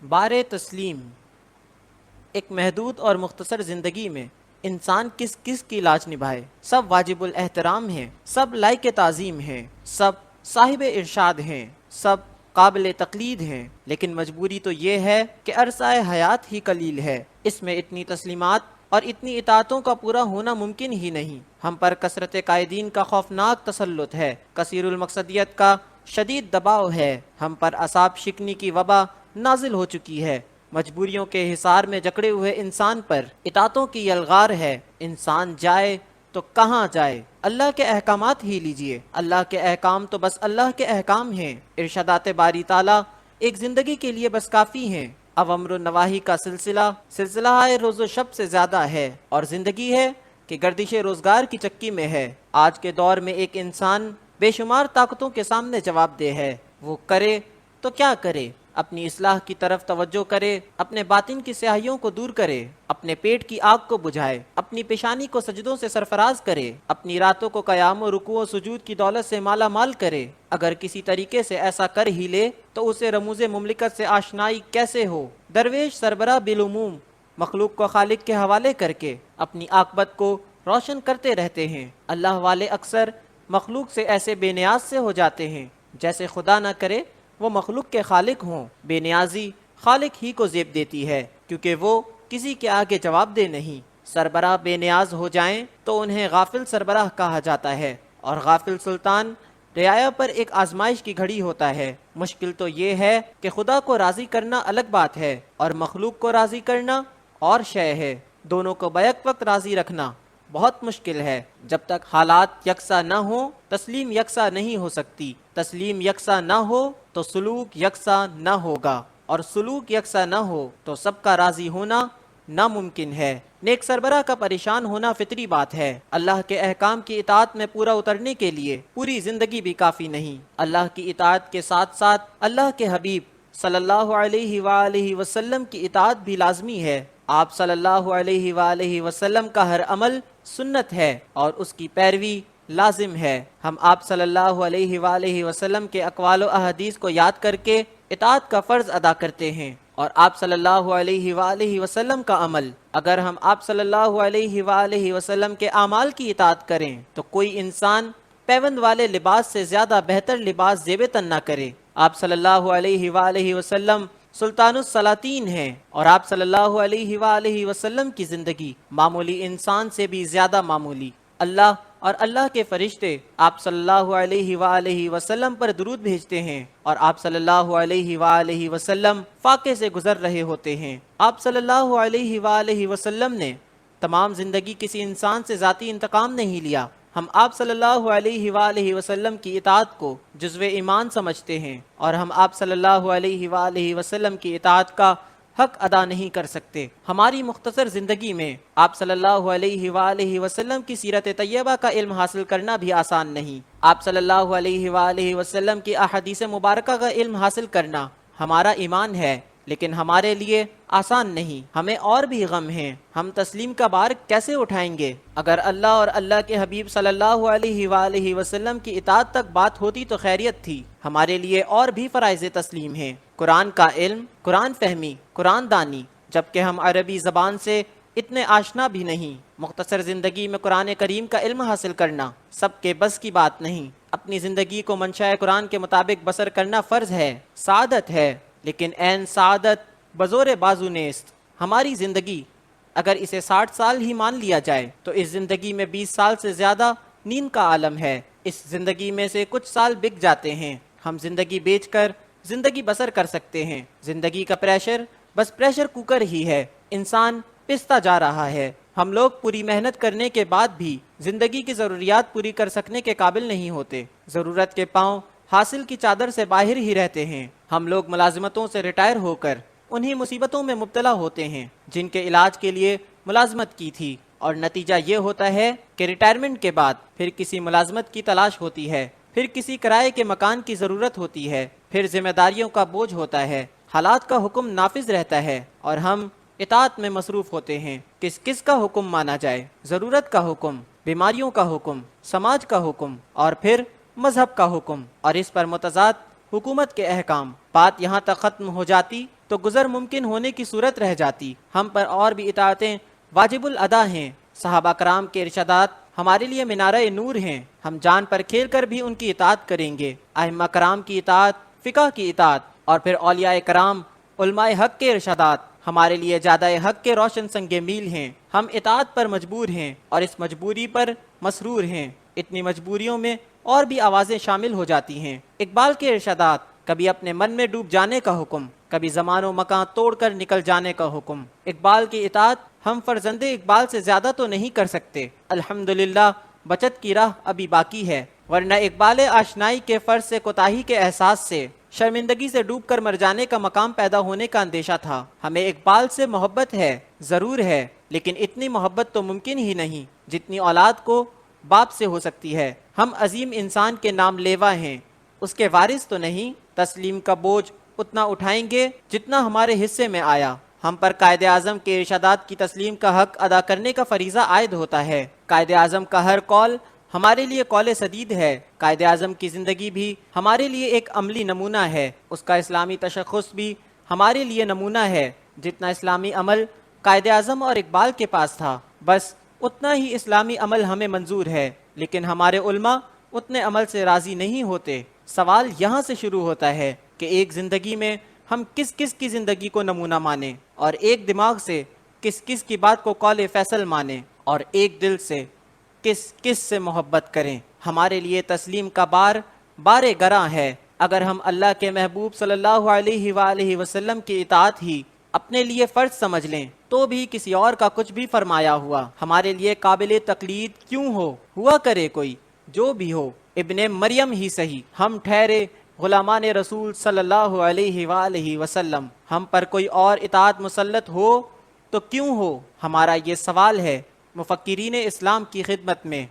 بار تسلیم۔ ایک محدود اور مختصر زندگی میں انسان کس کس کی لاج نبھائے؟ سب واجب الاحترام ہیں، سب لائق تعظیم ہیں، سب صاحب ارشاد ہیں، سب قابل تقلید ہیں، لیکن مجبوری تو یہ ہے کہ عرصہ حیات ہی قلیل ہے، اس میں اتنی تسلیمات اور اتنی اطاعتوں کا پورا ہونا ممکن ہی نہیں۔ ہم پر کثرت قائدین کا خوفناک تسلط ہے، کثیر المقصدیت کا شدید دباؤ ہے، ہم پر اعصاب شکنی کی وبا نازل ہو چکی ہے، مجبوریوں کے حصار میں جکڑے ہوئے انسان پر اطاعتوں کی یلغار ہے۔ انسان جائے تو کہاں جائے؟ اللہ کے احکامات ہی لیجئے، اللہ کے احکام تو بس اللہ کے احکام ہیں، ارشادات باری تعالیٰ ایک زندگی کے لیے بس کافی ہیں۔ اب امر و نواہی کا سلسلہ روز و شب سے زیادہ ہے، اور زندگی ہے کہ گردش روزگار کی چکی میں ہے۔ آج کے دور میں ایک انسان بے شمار طاقتوں کے سامنے جواب دہ ہے، وہ کرے تو کیا کرے؟ اپنی اصلاح کی طرف توجہ کرے، اپنے باطن کی سیاہیوں کو دور کرے، اپنے پیٹ کی آگ کو بجھائے، اپنی پیشانی کو سجدوں سے سرفراز کرے، اپنی راتوں کو قیام و رکوع و سجود کی دولت سے مالا مال کرے۔ اگر کسی طریقے سے ایسا کر ہی لے تو اسے رموز مملکت سے آشنائی کیسے ہو؟ درویش سربراہ بالعموم مخلوق کو خالق کے حوالے کر کے اپنی عاقبت کو روشن کرتے رہتے ہیں۔ اللہ والے اکثر مخلوق سے ایسے بے نیاز سے ہو جاتے ہیں جیسے خدا نہ کرے وہ مخلوق کے خالق ہوں۔ بے نیازی خالق ہی کو زیب دیتی ہے، کیونکہ وہ کسی کے آگے جواب دہ نہیں۔ سربراہ بے نیاز ہو جائیں تو انہیں غافل سربراہ کہا جاتا ہے، اور غافل سلطان رعایا پر ایک آزمائش کی گھڑی ہوتا ہے۔ مشکل تو یہ ہے کہ خدا کو راضی کرنا الگ بات ہے اور مخلوق کو راضی کرنا اور شے ہے، دونوں کو بیک وقت راضی رکھنا بہت مشکل ہے۔ جب تک حالات یکساں نہ ہوں تسلیم یکساں نہیں ہو سکتی، تسلیم یکساں نہ ہو تو سلوک یکساں نہ ہوگا، اور سلوک یکساں نہ ہو تو سب کا راضی ہونا ناممکن ہے۔ نیک سربراہ کا پریشان ہونا فطری بات ہے۔ اللہ کے احکام کی اطاعت میں پورا اترنے کے لیے پوری زندگی بھی کافی نہیں۔ اللہ کی اطاعت کے ساتھ ساتھ اللہ کے حبیب صلی اللہ علیہ وآلہ وسلم کی اطاعت بھی لازمی ہے۔ آپ صلی اللہ علیہ وآلہ وسلم کا ہر عمل سنت ہے اور اس کی پیروی لازم ہے۔ ہم آپ صلی اللہ علیہ وآلہ وسلم کے اقوال و احادیث کو یاد کر کے اطاعت کا فرض ادا کرتے ہیں، اور آپ صلی اللہ علیہ وآلہ وسلم کا عمل، اگر ہم آپ صلی اللہ علیہ وآلہ وسلم کے اعمال کی اطاعت کریں تو کوئی انسان پیوند والے لباس سے زیادہ بہتر لباس زیب تن نہ کرے۔ آپ صلی اللہ علیہ وآلہ وسلم سلطان السلاطین ہیں، اور آپ صلی اللہ علیہ وآلہ وسلم کی زندگی معمولی انسان سے بھی زیادہ معمولی۔ اللہ اور اللہ کے فرشتے آپ صلی اللہ علیہ وآلہ وسلم پر درود بھیجتے ہیں، اور آپ صلی اللہ علیہ وآلہ وسلم فاقے سے گزر رہے ہوتے ہیں۔ آپ صلی اللہ علیہ وآلہ وسلم نے تمام زندگی کسی انسان سے ذاتی انتقام نہیں لیا۔ ہم آپ صلی اللہ علیہ وآلہ وسلم کی اطاعت کو جزو ایمان سمجھتے ہیں، اور ہم آپ صلی اللہ علیہ وآلہ وسلم کی اطاعت کا حق ادا نہیں کر سکتے۔ ہماری مختصر زندگی میں آپ صلی اللہ علیہ وآلہ وسلم کی سیرت طیبہ کا علم حاصل کرنا بھی آسان نہیں۔ آپ صلی اللہ علیہ وآلہ وسلم کی احادیث مبارکہ کا علم حاصل کرنا ہمارا ایمان ہے، لیکن ہمارے لیے آسان نہیں۔ ہمیں اور بھی غم ہیں، ہم تسلیم کا بار کیسے اٹھائیں گے؟ اگر اللہ اور اللہ کے حبیب صلی اللہ علیہ وآلہ وسلم کی اطاعت تک بات ہوتی تو خیریت تھی۔ ہمارے لیے اور بھی فرائض تسلیم ہیں، قرآن کا علم، قرآن فہمی، قرآن دانی، جبکہ ہم عربی زبان سے اتنے آشنا بھی نہیں۔ مختصر زندگی میں قرآن کریم کا علم حاصل کرنا سب کے بس کی بات نہیں۔ اپنی زندگی کو منشاء قرآن کے مطابق بسر کرنا فرض ہے، سعادت ہے، لیکن عین سعادت بزور بازو نیست۔ ہماری زندگی اگر اسے 60 سال ہی مان لیا جائے تو اس زندگی میں 20 سال سے زیادہ نیند کا عالم ہے۔ اس زندگی میں سے کچھ سال بک جاتے ہیں، ہم زندگی بیچ کر زندگی بسر کر سکتے ہیں۔ زندگی کا پریشر بس پریشر کوکر ہی ہے، انسان پستا جا رہا ہے۔ ہم لوگ پوری محنت کرنے کے بعد بھی زندگی کی ضروریات پوری کر سکنے کے قابل نہیں ہوتے، ضرورت کے پاؤں حاصل کی چادر سے باہر ہی رہتے ہیں۔ ہم لوگ ملازمتوں سے ریٹائر ہو کر انہی مصیبتوں میں مبتلا ہوتے ہیں جن کے علاج کے لیے ملازمت کی تھی، اور نتیجہ یہ ہوتا ہے کہ ریٹائرمنٹ کے بعد پھر کسی ملازمت کی تلاش ہوتی ہے، پھر کسی کرائے کے مکان کی ضرورت ہوتی ہے، پھر ذمہ داریوں کا بوجھ ہوتا ہے، حالات کا حکم نافذ رہتا ہے اور ہم اطاعت میں مصروف ہوتے ہیں۔ کس کس کا حکم مانا جائے؟ ضرورت کا حکم، بیماریوں کا حکم، سماج کا حکم، اور پھر مذہب کا حکم، اور اس پر متضاد حکومت کے احکام۔ بات یہاں تک ختم ہو جاتی تو گزر ممکن ہونے کی صورت رہ جاتی۔ ہم پر اور بھی اطاعتیں واجب الادا ہیں۔ صحابہ کرام کے ارشادات ہمارے لیے منارہ نور ہیں، ہم جان پر کھیل کر بھی ان کی اطاعت کریں گے۔ ائمہ کرام کی اطاعت، فقہ کی اطاعت، اور پھر اولیاء کرام، علماء حق کے ارشادات ہمارے لیے جادہ حق کے روشن سنگ میل ہیں۔ ہم اطاعت پر مجبور ہیں اور اس مجبوری پر مسرور ہیں۔ اتنی مجبوریوں میں اور بھی آوازیں شامل ہو جاتی ہیں۔ اقبال کے ارشادات، کبھی اپنے من میں ڈوب جانے کا حکم، کبھی زمان و مکان توڑ کر نکل جانے کا حکم۔ اقبال کی اطاعت ہم فرزند اقبال سے زیادہ تو نہیں کر سکتے، الحمدللہ بچت کی راہ ابھی باقی ہے، ورنہ اقبال آشنائی کے فرض سے کوتاہی کے احساس سے شرمندگی سے ڈوب کر مر جانے کا مقام پیدا ہونے کا اندیشہ تھا۔ ہمیں اقبال سے محبت ہے، ضرور ہے، لیکن اتنی محبت تو ممکن ہی نہیں جتنی اولاد کو باپ سے ہو سکتی ہے۔ ہم عظیم انسان کے نام لیوا ہیں، اس کے وارث تو نہیں۔ تسلیم کا بوجھ اتنا اٹھائیں گے جتنا ہمارے حصے میں آیا۔ ہم پر قائد اعظم کے ارشادات کی تسلیم کا حق ادا کرنے کا فریضہ عائد ہوتا ہے۔ قائد اعظم کا ہر قول ہمارے لیے قول سدید ہے۔ قائد اعظم کی زندگی بھی ہمارے لیے ایک عملی نمونہ ہے، اس کا اسلامی تشخص بھی ہمارے لیے نمونہ ہے۔ جتنا اسلامی عمل قائد اعظم اور اقبال کے پاس تھا، بس اتنا ہی اسلامی عمل ہمیں منظور ہے، لیکن ہمارے علماء اتنے عمل سے راضی نہیں ہوتے۔ سوال یہاں سے شروع ہوتا ہے کہ ایک زندگی میں ہم کس کس کی زندگی کو نمونہ مانیں، اور ایک دماغ سے کس کس کی بات کو قول فیصل مانیں، اور ایک دل سے کس کس سے محبت کریں۔ ہمارے لیے تسلیم کا بار گراں ہے۔ اگر ہم اللہ کے محبوب صلی اللہ علیہ وآلہ وسلم کی اطاعت ہی اپنے لیے فرض سمجھ لیں تو بھی کسی اور کا کچھ بھی فرمایا ہوا ہمارے لیے قابل تقلید کیوں ہوا کرے کوئی جو بھی ہو، ابن مریم ہی صحیح، ہم ٹھہرے غلامان رسول صلی اللہ علیہ وآلہ وسلم، ہم پر کوئی اور اطاعت مسلط ہو تو کیوں ہو؟ ہمارا یہ سوال ہے مفکرین اسلام کی خدمت میں۔